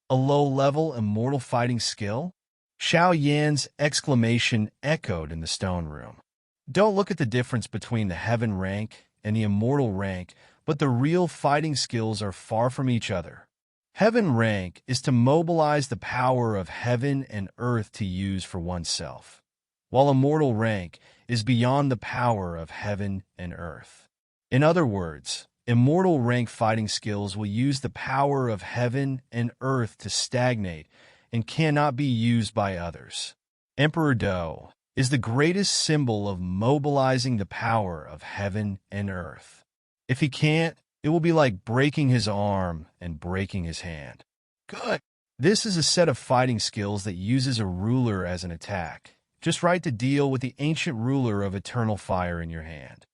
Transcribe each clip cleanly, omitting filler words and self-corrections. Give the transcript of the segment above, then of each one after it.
A low-level immortal fighting skill? Xiao Yan's exclamation echoed in the stone room. Don't look at the difference between the heaven rank and the immortal rank, but the real fighting skills are far from each other. Heaven rank is to mobilize the power of heaven and earth to use for oneself, while immortal rank is beyond the power of heaven and earth. In other words, immortal rank fighting skills will use the power of heaven and earth to stagnate and cannot be used by others. Emperor Do is the greatest symbol of mobilizing the power of heaven and earth. If he can't, it will be like breaking his arm and breaking his hand. Good. This is a set of fighting skills that uses a ruler as an attack, just right to deal with the ancient ruler of eternal fire in your hand.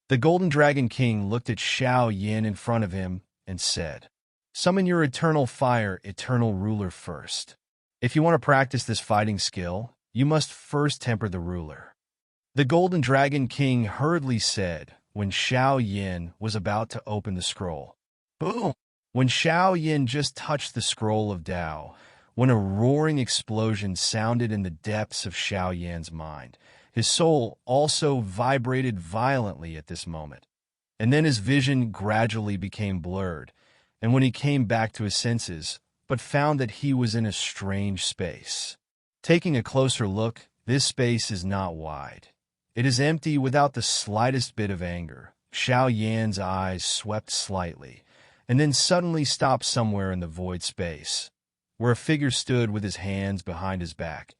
The Golden Dragon King looked at Xiao Yan in front of him and said, "Summon your eternal fire, eternal ruler first. If you want to practice this fighting skill, you must first temper the ruler." The Golden Dragon King hurriedly said, when Xiao Yan was about to open the scroll. Boom! When Xiao Yan just touched the scroll of Tao, when a roaring explosion sounded in the depths of Xiao Yan's mind, his soul also vibrated violently at this moment. And then his vision gradually became blurred, and when he came back to his senses, but found that he was in a strange space. Taking a closer look, this space is not wide. It is empty without the slightest bit of anger. Xiao Yan's eyes swept slightly, and then suddenly stopped somewhere in the void space, where a figure stood with his hands behind his back.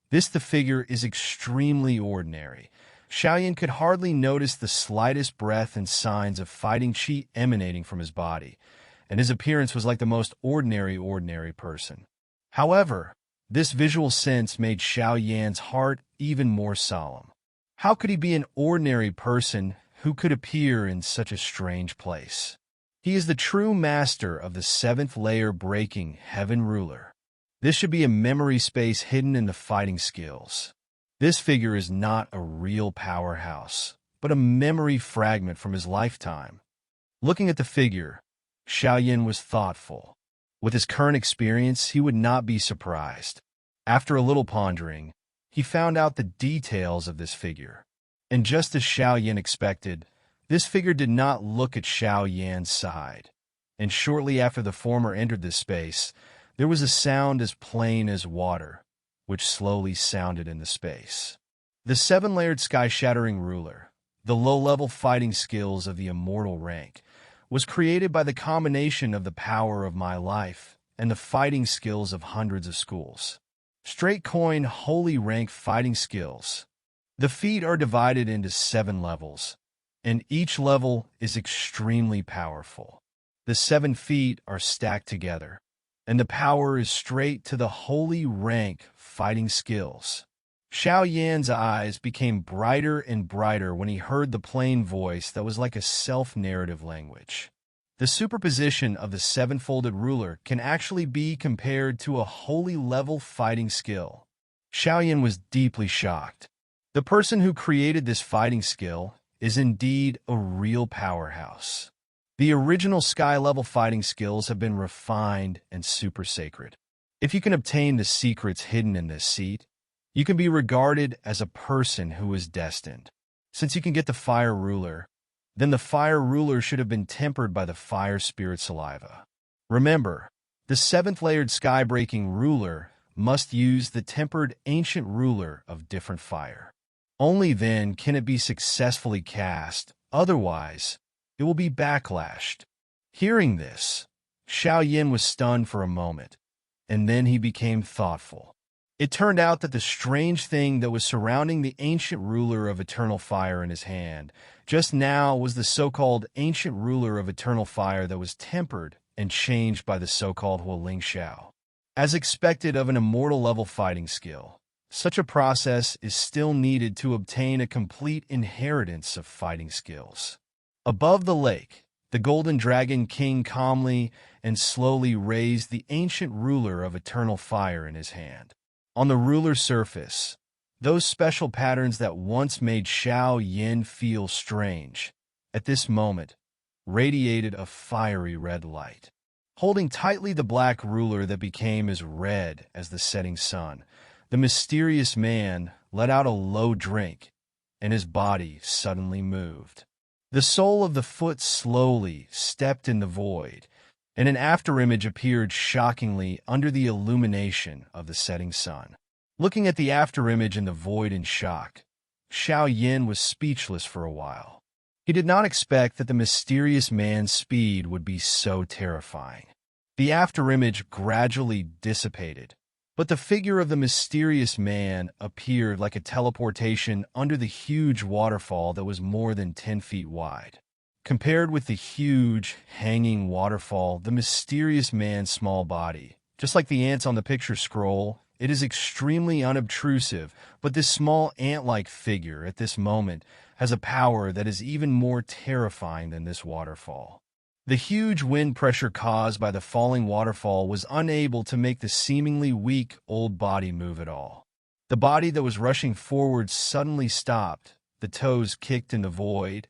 The figure is extremely ordinary. Xiao Yan could hardly notice the slightest breath and signs of fighting qi emanating from his body, and his appearance was like the most ordinary person. However, this visual sense made Xiao Yan's heart even more solemn. How could he be an ordinary person who could appear in such a strange place? He is the true master of the seventh layer breaking heaven ruler. This should be a memory space hidden in the fighting skills. This figure is not a real powerhouse, but a memory fragment from his lifetime. Looking at the figure, Xiao Yan was thoughtful. With his current experience, he would not be surprised. After a little pondering, he found out the details of this figure. And just as Xiao Yan expected, this figure did not look at Xiao Yan's side. And shortly after the former entered this space, there was a sound as plain as water, which slowly sounded in the space. The seven-layered sky-shattering ruler, the low-level fighting skills of the immortal rank, was created by the combination of the power of my life and the fighting skills of hundreds of schools. Straight coin holy rank fighting skills. The feat are divided into 7 levels, and each level is extremely powerful. The 7 feet are stacked together, and the power is straight to the holy rank fighting skills. Xiao Yan's eyes became brighter and brighter when he heard the plain voice that was like a self-narrative language. The superposition of the 7-folded ruler can actually be compared to a holy level fighting skill. Xiao Yan was deeply shocked. The person who created this fighting skill is indeed a real powerhouse. The original sky-level fighting skills have been refined and super sacred. If you can obtain the secrets hidden in this seat, you can be regarded as a person who is destined. Since you can get the fire ruler, then the fire ruler should have been tempered by the fire spirit saliva. Remember, the 7th-layered sky-breaking ruler must use the tempered ancient ruler of different fire. Only then can it be successfully cast, otherwise, it will be backlashed. Hearing this, Xiao Yan was stunned for a moment, and then he became thoughtful. It turned out that the strange thing that was surrounding the ancient ruler of eternal fire in his hand just now was the so-called ancient ruler of eternal fire that was tempered and changed by the so-called Hualing Xiao. As expected of an immortal level fighting skill, such a process is still needed to obtain a complete inheritance of fighting skills. Above the lake, the Golden Dragon King calmly and slowly raised the ancient ruler of eternal fire in his hand. On the ruler's surface, those special patterns that once made Xiao Yan feel strange, at this moment, radiated a fiery red light. Holding tightly the black ruler that became as red as the setting sun, the mysterious man let out a low drink, and his body suddenly moved. The sole of the foot slowly stepped in the void, and an afterimage appeared shockingly under the illumination of the setting sun. Looking at the afterimage in the void in shock, Xiao Yin was speechless for a while. He did not expect that the mysterious man's speed would be so terrifying. The afterimage gradually dissipated, but the figure of the mysterious man appeared like a teleportation under the huge waterfall that was more than 10 feet wide. Compared with the huge, hanging waterfall, the mysterious man's small body, just like the ants on the picture scroll, it is extremely unobtrusive, but this small ant-like figure at this moment has a power that is even more terrifying than this waterfall. The huge wind pressure caused by the falling waterfall was unable to make the seemingly weak old body move at all. The body that was rushing forward suddenly stopped, the toes kicked in the void,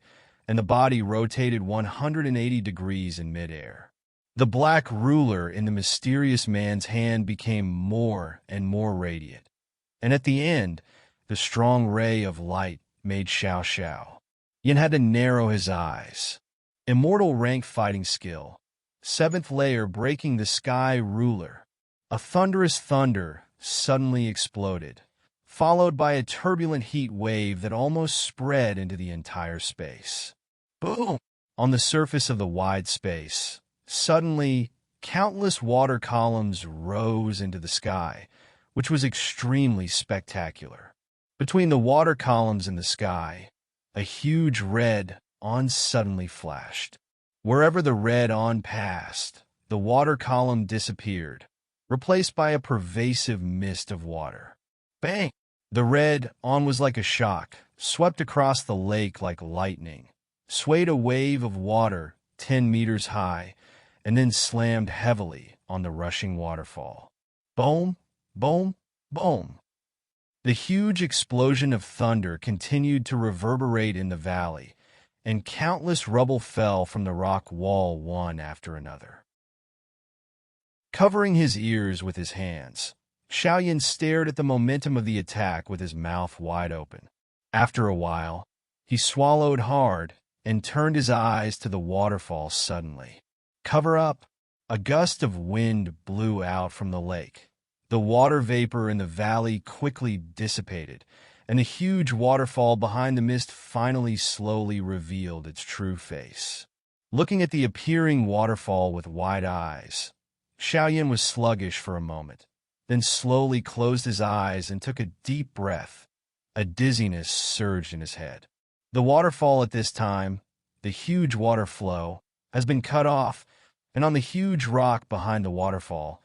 and the body rotated 180 degrees in midair. The black ruler in the mysterious man's hand became more and more radiant, and at the end, the strong ray of light made Xiao. Yin had to narrow his eyes. Immortal rank fighting skill. 7th layer breaking the sky ruler. A thunderous thunder suddenly exploded, followed by a turbulent heat wave that almost spread into the entire space. Boom! On the surface of the wide space, suddenly, countless water columns rose into the sky, which was extremely spectacular. Between the water columns and the sky, a huge red on suddenly flashed. Wherever the red on passed, the water column disappeared, replaced by a pervasive mist of water. Bang! The red on was like a shock, swept across the lake like lightning, swayed a wave of water 10 meters high, and then slammed heavily on the rushing waterfall. Boom, boom, boom. The huge explosion of thunder continued to reverberate in the valley, and countless rubble fell from the rock wall one after another. Covering his ears with his hands, Xiaoyan stared at the momentum of the attack with his mouth wide open. After a while, he swallowed hard and turned his eyes to the waterfall suddenly. Cover up! A gust of wind blew out from the lake. The water vapor in the valley quickly dissipated, and the huge waterfall behind the mist finally slowly revealed its true face. Looking at the appearing waterfall with wide eyes, Xiaoyan was sluggish for a moment, then slowly closed his eyes and took a deep breath. A dizziness surged in his head. The waterfall at this time, the huge water flow, has been cut off, and on the huge rock behind the waterfall,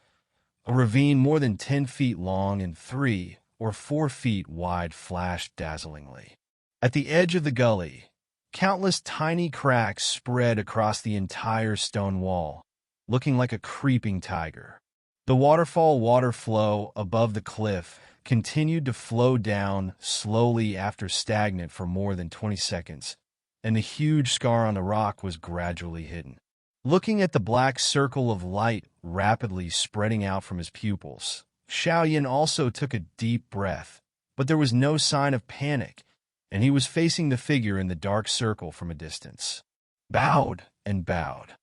a ravine more than 10 feet long and 3 or 4 feet wide flashed dazzlingly. At the edge of the gully, countless tiny cracks spread across the entire stone wall, looking like a creeping tiger. The waterfall water flow above the cliff continued to flow down slowly after stagnant for more than 20 seconds, and the huge scar on the rock was gradually hidden. Looking at the black circle of light rapidly spreading out from his pupils, Xiaoyan also took a deep breath, but there was no sign of panic, and he was facing the figure in the dark circle from a distance. Bowed and bowed.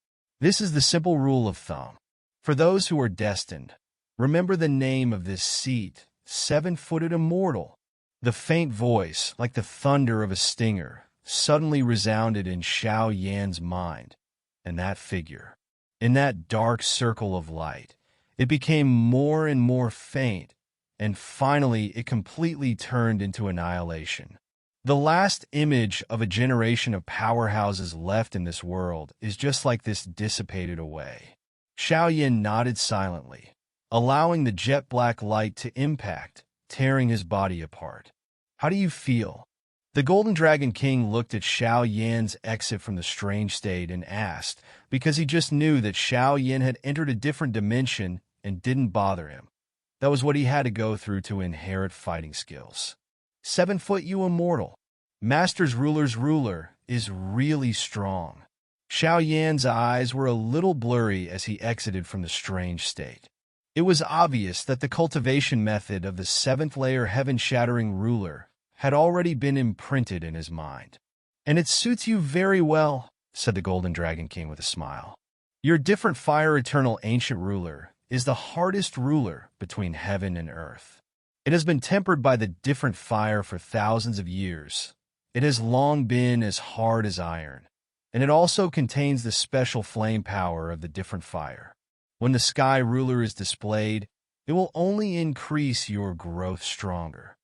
This is the simple rule of thumb. For those who are destined, remember the name of this seat, 7-footed immortal. The faint voice, like the thunder of a stinger, suddenly resounded in Xiao Yan's mind, and that figure, in that dark circle of light, it became more and more faint, and finally it completely turned into annihilation. The last image of a generation of powerhouses left in this world is just like this dissipated away. Xiaoyan nodded silently, allowing the jet-black light to impact, tearing his body apart. How do you feel? The Golden Dragon King looked at Xiao Yan's exit from the strange state and asked, because he just knew that Xiao Yan had entered a different dimension and didn't bother him. That was what he had to go through to inherit fighting skills. 7-foot you immortal. Master's ruler's ruler is really strong. Xiao Yan's eyes were a little blurry as he exited from the strange state. It was obvious that the cultivation method of the seventh-layer heaven-shattering ruler had already been imprinted in his mind. "And it suits you very well," said the Golden Dragon King with a smile. "Your different fire eternal ancient ruler is the hardest ruler between heaven and earth. It has been tempered by the different fire for thousands of years. It has long been as hard as iron, and it also contains the special flame power of the different fire. When the sky ruler is displayed, it will only increase your growth stronger."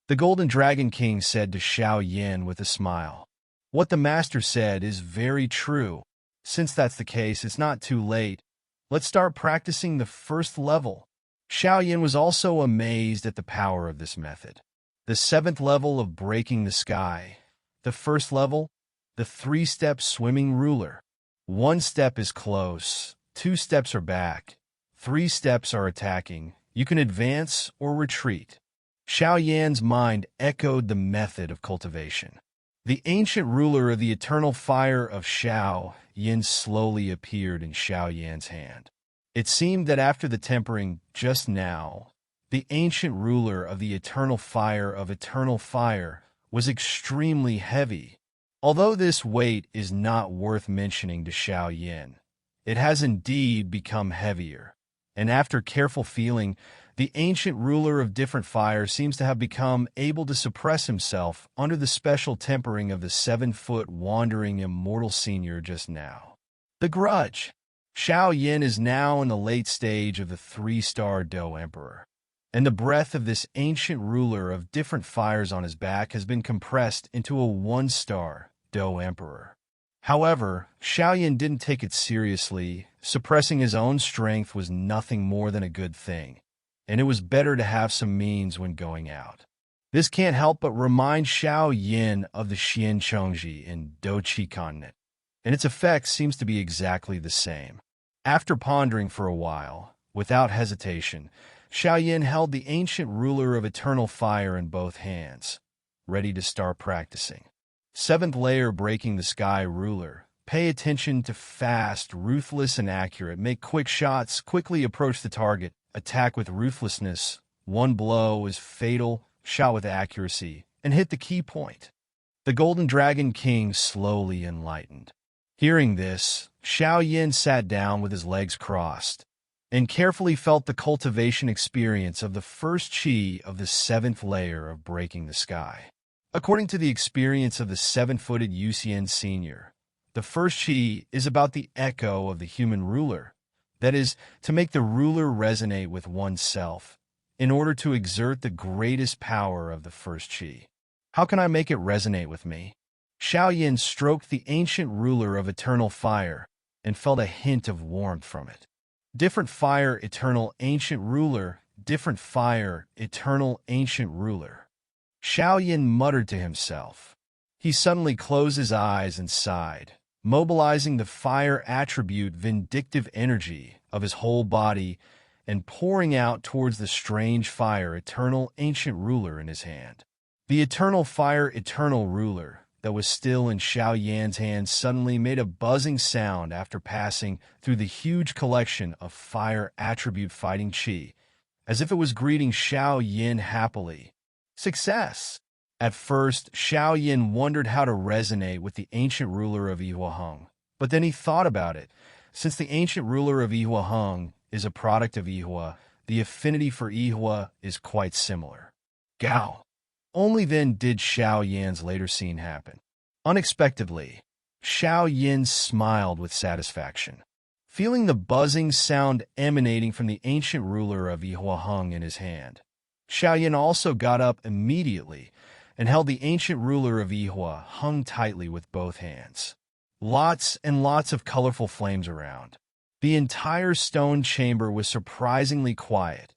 The Golden Dragon King said to Xiao Yan with a smile, "What the master said is very true. Since that's the case, it's not too late. Let's start practicing the first level." Xiao Yan was also amazed at the power of this method. The seventh level of breaking the sky. The first level, the three-step swimming ruler. 1 step is close, 2 steps are back, 3 steps are attacking. You can advance or retreat. Xiao Yan's mind echoed the method of cultivation. The ancient ruler of the eternal fire of Xiao Yan slowly appeared in Xiao Yan's hand. It seemed that after the tempering just now, the ancient ruler of the eternal fire was extremely heavy. Although this weight is not worth mentioning to Xiao Yan, it has indeed become heavier, and after careful feeling, the ancient ruler of different fire seems to have become able to suppress himself under the special tempering of the 7-foot wandering immortal senior just now. The grudge. Xiao Yan is now in the late stage of the 3-star Do Emperor, and the breath of this ancient ruler of different fires on his back has been compressed into a 1-star Do Emperor. However, Xiao Yan didn't take it seriously. Suppressing his own strength was nothing more than a good thing, and it was better to have some means when going out. This can't help but remind Xiao Yan of the Xian Chongji in Doqi Continent, and its effect seems to be exactly the same. After pondering for a while, without hesitation, Xiao Yan held the ancient ruler of eternal fire in both hands, ready to start practicing. 7th layer breaking the sky ruler. Pay attention to fast, ruthless, and accurate. Make quick shots, quickly approach the target, attack with ruthlessness. 1 blow is fatal, shot with accuracy, and hit the key point. The Golden Dragon King slowly enlightened. Hearing this, Xiao Yan sat down with his legs crossed and carefully felt the cultivation experience of the first chi of the 7th layer of breaking the sky. According to the experience of the 7-footed Yuxian Senior, the first chi is about the echo of the human ruler, that is, to make the ruler resonate with oneself in order to exert the greatest power of the first chi. How can I make it resonate with me? Xiao Yan stroked the ancient ruler of eternal fire and felt a hint of warmth from it. Different fire, eternal ancient ruler. Different fire, eternal ancient ruler. Xiao Yan muttered to himself. He suddenly closed his eyes and sighed, mobilizing the fire attribute vindictive energy of his whole body and pouring out towards the strange fire eternal ancient ruler in his hand. The eternal fire eternal ruler that was still in Xiao Yan's hand suddenly made a buzzing sound after passing through the huge collection of fire attribute fighting chi, as if it was greeting Xiao Yan happily. Success! At first, Xiao Yan wondered how to resonate with the ancient ruler of Yihuaheng, but then he thought about it. Since the ancient ruler of Yihuaheng is a product of Yihua, the affinity for Yihua is quite similar. Gao! Only then did Xiao Yan's later scene happen. Unexpectedly, Xiao Yan smiled with satisfaction. Feeling the buzzing sound emanating from the ancient ruler of Yihuaheng in his hand, Xiao Yan also got up immediately and held the ancient ruler of Yihua hung tightly with both hands. Lots and lots of colorful flames around. The entire stone chamber was surprisingly quiet,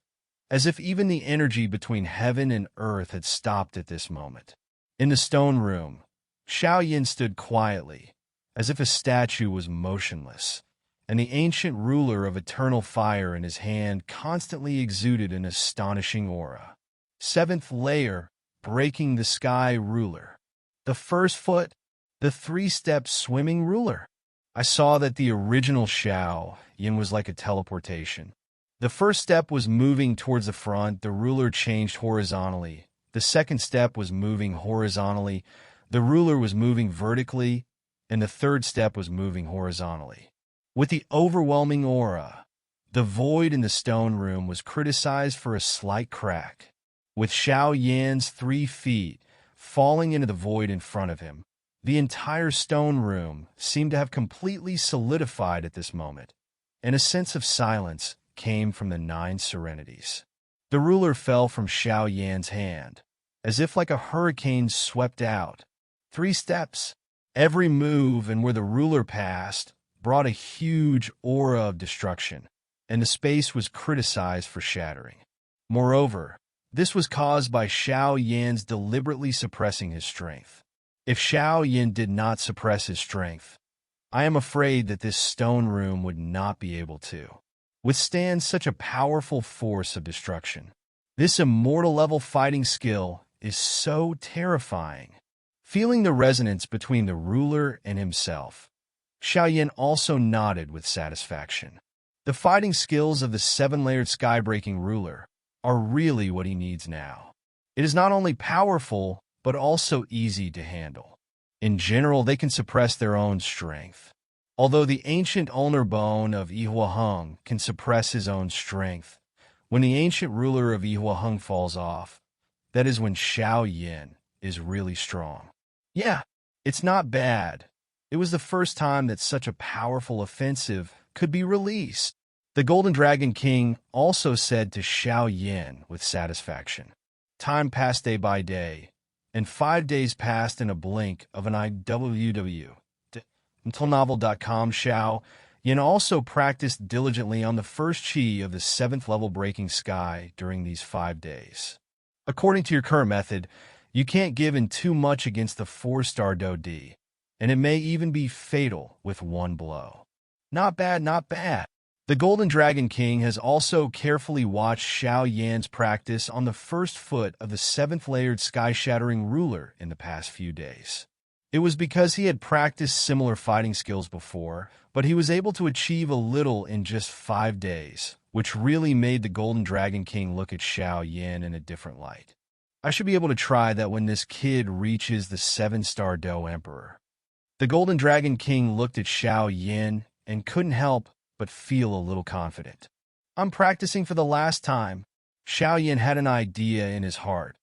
as if even the energy between heaven and earth had stopped at this moment. In the stone room, Xiao Yan stood quietly, as if a statue was motionless, and the ancient ruler of eternal fire in his hand constantly exuded an astonishing aura. 7th layer, breaking the sky ruler. The first foot, the 3-step swimming ruler. I saw that the original Xiao Yin was like a teleportation. The first step was moving towards the front, the ruler changed horizontally. The second step was moving horizontally, the ruler was moving vertically, and the third step was moving horizontally. With the overwhelming aura, the void in the stone room was criticized for a slight crack, with Xiao Yan's 3 feet falling into the void in front of him. The entire stone room seemed to have completely solidified at this moment, and a sense of silence came from the 9 serenities. The ruler fell from Xiao Yan's hand, as if like a hurricane swept out. 3 steps. Every move and where the ruler passed brought a huge aura of destruction, and the space was criticized for shattering. Moreover, this was caused by Xiao Yan's deliberately suppressing his strength. If Xiao Yan did not suppress his strength, I am afraid that this stone room would not be able to withstand such a powerful force of destruction. This immortal-level fighting skill is so terrifying. Feeling the resonance between the ruler and himself, Xiao Yan also nodded with satisfaction. The fighting skills of the 7-layered sky-breaking ruler are really what he needs now. It is not only powerful, but also easy to handle. In general, they can suppress their own strength. Although the ancient ulnar bone of Yihua Heng can suppress his own strength, when the ancient ruler of Yihua Heng falls off, that is when Xiao Yan is really strong. Yeah, it's not bad. It was the first time that such a powerful offensive could be released. The Golden Dragon King also said to Xiao Yan with satisfaction. Time passed day by day, and 5 days passed in a blink of an eye. Until novel.com. Xiao Yan also practiced diligently on the first chi of the 7th level breaking sky during these 5 days. According to your current method, you can't give in too much against the 4-star Do D, and it may even be fatal with 1 blow. Not bad, not bad. The Golden Dragon King has also carefully watched Xiao Yan's practice on the first foot of the 7th layered sky-shattering ruler in the past few days. It was because he had practiced similar fighting skills before, but he was able to achieve a little in just 5 days, which really made the Golden Dragon King look at Xiao Yan in a different light. I should be able to try that when this kid reaches the 7-star Do Emperor. The Golden Dragon King looked at Xiao Yan and couldn't help but feel a little confident. I'm practicing for the last time. Xiao Yan had an idea in his heart,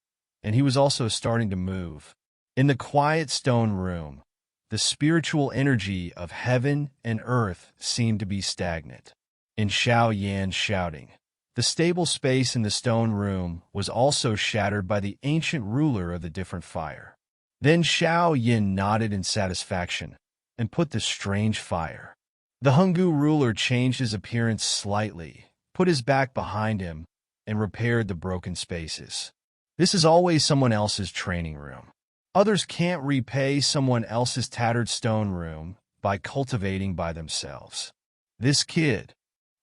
and he was also starting to move. In the quiet stone room, the spiritual energy of heaven and earth seemed to be stagnant. In Xiao Yan's shouting, the stable space in the stone room was also shattered by the ancient ruler of the different fire. Then Xiao Yan nodded in satisfaction and put the strange fire. The Henggu ruler changed his appearance slightly, put his back behind him, and repaired the broken spaces. This is always someone else's training room. Others can't repay someone else's tattered stone room by cultivating by themselves. This kid,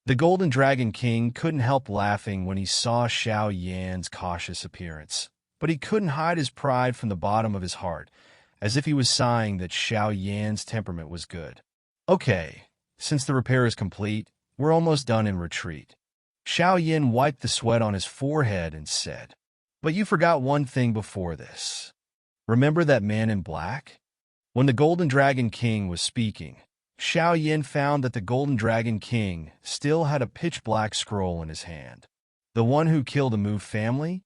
the Golden Dragon King, couldn't help laughing when he saw Xiao Yan's cautious appearance, but he couldn't hide his pride from the bottom of his heart, as if he was sighing that Xiao Yan's temperament was good. Okay, since the repair is complete, we're almost done in retreat. Xiao Yan wiped the sweat on his forehead and said, "But you forgot one thing before this. Remember that man in black?" When the Golden Dragon King was speaking, Xiao Yan found that the Golden Dragon King still had a pitch-black scroll in his hand. The one who killed the Mu family?